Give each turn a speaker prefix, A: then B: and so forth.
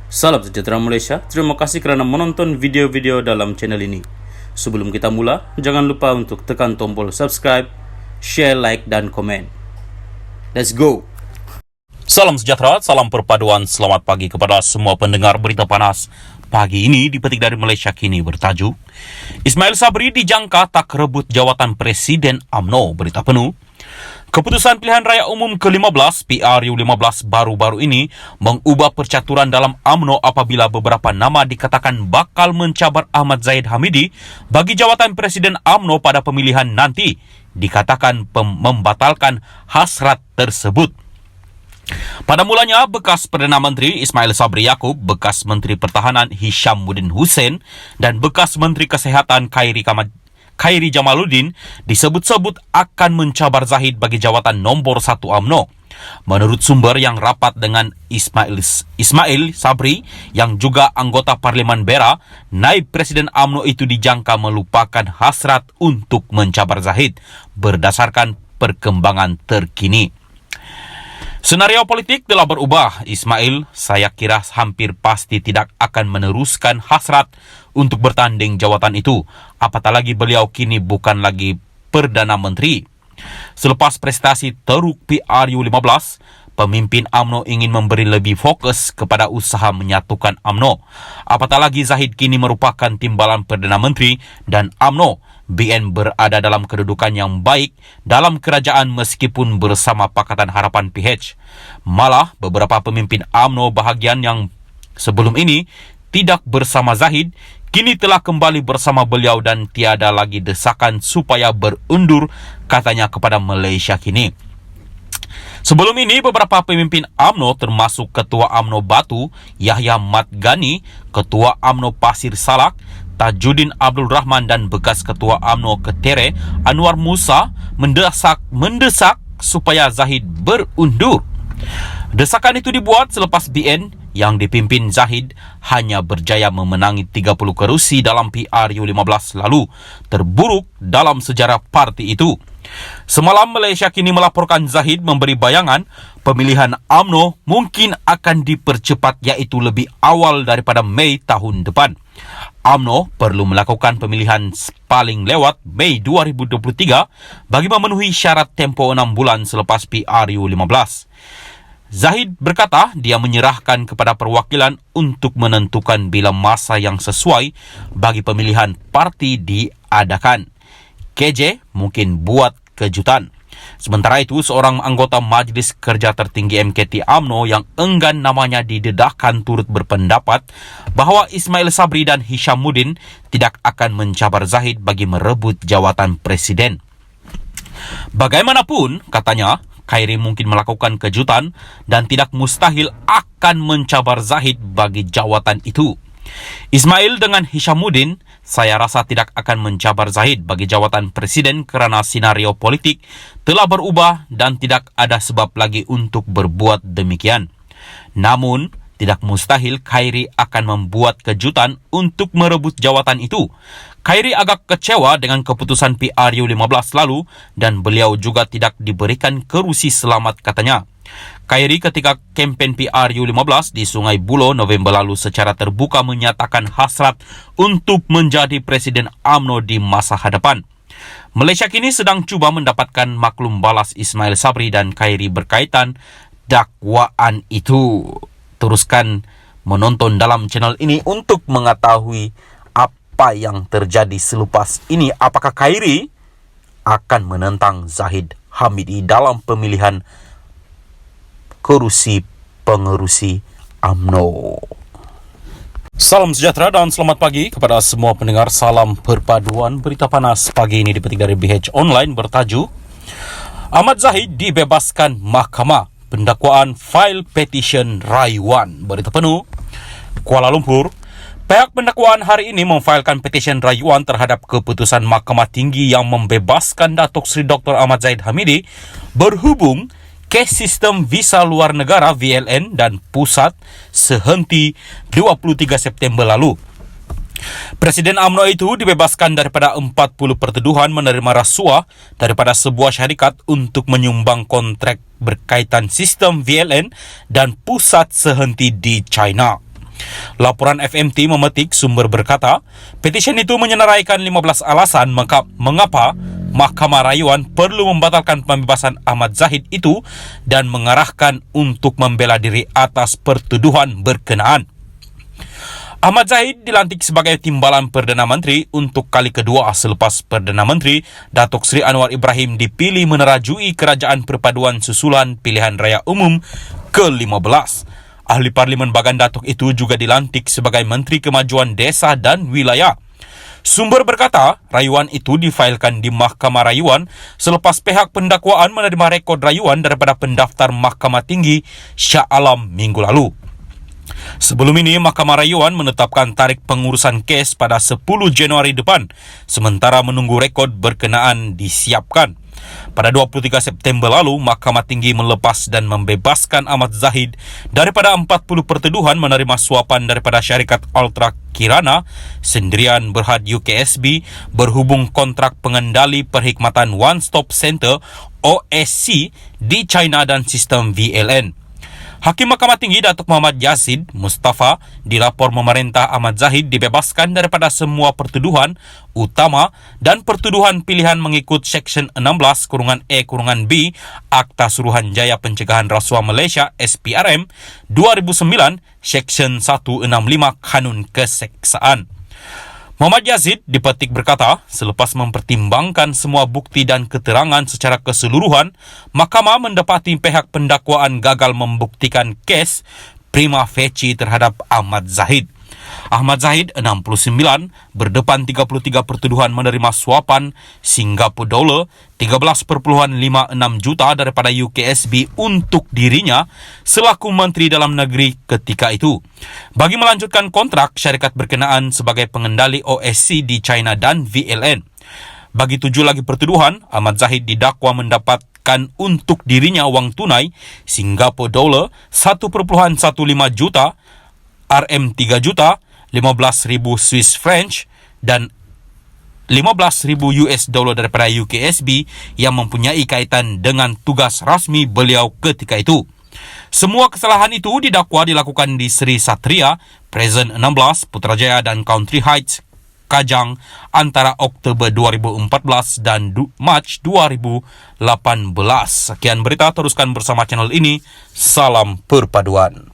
A: Salam sejahtera Malaysia, terima kasih kerana menonton video-video dalam channel ini. Sebelum kita mula, jangan lupa untuk tekan tombol subscribe, share, like, dan komen. Let's go!
B: Salam sejahtera, salam perpaduan, selamat pagi kepada semua pendengar berita panas. Pagi ini dipetik dari Malaysia Kini bertajuk Ismail Sabri dijangka tak rebut jawatan Presiden UMNO, berita penuh. Keputusan Pilihan Raya Umum ke-15 PRU15 baru-baru ini mengubah percaturan dalam UMNO apabila beberapa nama dikatakan bakal mencabar Ahmad Zahid Hamidi bagi jawatan Presiden UMNO pada pemilihan nanti, dikatakan membatalkan hasrat tersebut. Pada mulanya, bekas Perdana Menteri Ismail Sabri Yaakob, bekas Menteri Pertahanan Hishammuddin Hussein dan bekas Menteri Kesehatan Khairi Jamaluddin disebut-sebut akan mencabar Zahid bagi jawatan nombor 1 UMNO. Menurut sumber yang rapat dengan Ismail Sabri yang juga anggota Parlimen Beira, naib Presiden UMNO itu dijangka melupakan hasrat untuk mencabar Zahid berdasarkan perkembangan terkini. Senario politik telah berubah. Ismail, saya kira hampir pasti tidak akan meneruskan hasrat untuk bertanding jawatan itu. Apatah lagi beliau kini bukan lagi Perdana Menteri. Selepas prestasi teruk PRU15, pemimpin UMNO ingin memberi lebih fokus kepada usaha menyatukan UMNO. Apatah lagi Zahid kini merupakan timbalan Perdana Menteri dan UMNO BN berada dalam kedudukan yang baik dalam kerajaan meskipun bersama Pakatan Harapan PH. Malah beberapa pemimpin UMNO bahagian yang sebelum ini tidak bersama Zahid kini telah kembali bersama beliau dan tiada lagi desakan supaya berundur, katanya kepada Malaysia Kini. Sebelum ini, beberapa pemimpin UMNO termasuk Ketua UMNO Batu, Yahya Mat Ghani, Ketua UMNO Pasir Salak, Tajuddin Abdul Rahman dan bekas Ketua UMNO Ketere, Anwar Musa mendesak supaya Zahid berundur. Desakan itu dibuat selepas BN yang dipimpin Zahid hanya berjaya memenangi 30 kerusi dalam PRU15 lalu, terburuk dalam sejarah parti itu. Semalam Malaysia Kini melaporkan Zahid memberi bayangan pemilihan UMNO mungkin akan dipercepat iaitu lebih awal daripada Mei tahun depan. UMNO perlu melakukan pemilihan paling lewat Mei 2023 bagi memenuhi syarat tempoh 6 bulan selepas PRU15. Zahid berkata dia menyerahkan kepada perwakilan untuk menentukan bila masa yang sesuai bagi pemilihan parti diadakan. KJ mungkin buat kejutan. Sementara itu, seorang anggota Majlis Kerja Tertinggi MKT UMNO yang enggan namanya didedahkan turut berpendapat bahawa Ismail Sabri dan Hishammuddin tidak akan mencabar Zahid bagi merebut jawatan Presiden. Bagaimanapun, katanya, Khairi mungkin melakukan kejutan dan tidak mustahil akan mencabar Zahid bagi jawatan itu. Ismail dengan Hishammuddin, saya rasa tidak akan mencabar Zahid bagi jawatan Presiden kerana senario politik telah berubah dan tidak ada sebab lagi untuk berbuat demikian. Namun, tidak mustahil Khairi akan membuat kejutan untuk merebut jawatan itu. Khairi agak kecewa dengan keputusan PRU15 lalu dan beliau juga tidak diberikan kerusi selamat, katanya. Khairi ketika kempen PRU15 di Sungai Buloh November lalu secara terbuka menyatakan hasrat untuk menjadi Presiden UMNO di masa hadapan. Malaysia Kini sedang cuba mendapatkan maklum balas Ismail Sabri dan Khairi berkaitan dakwaan itu. Teruskan menonton dalam channel ini untuk mengetahui apa yang terjadi selepas ini. Apakah Khairi akan menentang Zahid Hamidi dalam pemilihan kerusi pengerusi UMNO. Salam sejahtera dan selamat pagi kepada semua pendengar. Salam perpaduan berita panas pagi ini dipetik dari BH Online bertajuk Ahmad Zahid dibebaskan mahkamah, pendakwaan file petition rayuan. Berita penuh. Kuala Lumpur, pihak pendakwaan hari ini memfailkan petition rayuan terhadap keputusan Mahkamah Tinggi yang membebaskan Datuk Seri Dr. Ahmad Zahid Hamidi berhubung kes sistem visa luar negara VLN dan pusat sehenti 23 September lalu. Presiden UMNO itu dibebaskan daripada 40 pertuduhan menerima rasuah daripada sebuah syarikat untuk menyumbang kontrak berkaitan sistem VLN dan pusat sehenti di China. Laporan FMT memetik sumber berkata, petisyen itu menyenaraikan 15 alasan mengapa Mahkamah Rayuan perlu membatalkan pembebasan Ahmad Zahid itu dan mengarahkan untuk membela diri atas pertuduhan berkenaan. Ahmad Zahid dilantik sebagai Timbalan Perdana Menteri untuk kali kedua selepas Perdana Menteri Datuk Seri Anwar Ibrahim dipilih menerajui Kerajaan Perpaduan susulan pilihan raya umum ke-15. Ahli Parlimen Bagan Datuk itu juga dilantik sebagai Menteri Kemajuan Desa dan Wilayah. Sumber berkata, rayuan itu difailkan di Mahkamah Rayuan selepas pihak pendakwaan menerima rekod rayuan daripada pendaftar Mahkamah Tinggi Shah Alam minggu lalu. Sebelum ini, Mahkamah Rayuan menetapkan tarikh pengurusan kes pada 10 Januari depan, sementara menunggu rekod berkenaan disiapkan. Pada 23 September lalu, Mahkamah Tinggi melepas dan membebaskan Ahmad Zahid daripada 40 pertuduhan menerima suapan daripada syarikat Ultra Kirana Sendirian Berhad UKSB berhubung kontrak pengendali perkhidmatan One Stop Center OSC di China dan sistem VLN. Hakim Mahkamah Tinggi Datuk Muhammad Yazid Mustafa dilapor memerintah Ahmad Zahid dibebaskan daripada semua pertuduhan utama dan pertuduhan pilihan mengikut Seksyen 16-E-B Akta Suruhanjaya Pencegahan Rasuah Malaysia SPRM 2009 Seksyen 165 Kanun Keseksaan. Muhammad Yazid dipetik berkata, selepas mempertimbangkan semua bukti dan keterangan secara keseluruhan, Mahkamah mendapati pihak pendakwaan gagal membuktikan kes prima facie terhadap Ahmad Zahid. Ahmad Zahid, 69, berdepan 33 pertuduhan menerima suapan Singapura dolar 13.56 juta daripada UKSB untuk dirinya selaku Menteri Dalam Negeri ketika itu, bagi melanjutkan kontrak syarikat berkenaan sebagai pengendali OSC di China dan VLN. Bagi 7 lagi pertuduhan, Ahmad Zahid didakwa mendapatkan untuk dirinya wang tunai Singapura dolar 1.15 juta, RM 3 juta, 15,000 Swiss Franc dan 15,000 US dollar daripada UKSB yang mempunyai kaitan dengan tugas rasmi beliau ketika itu. Semua kesalahan itu didakwa dilakukan di Sri Satria, Present 16, Putrajaya dan Country Heights, Kajang antara Oktober 2014 dan Mac 2018. Sekian berita, teruskan bersama channel ini. Salam Perpaduan.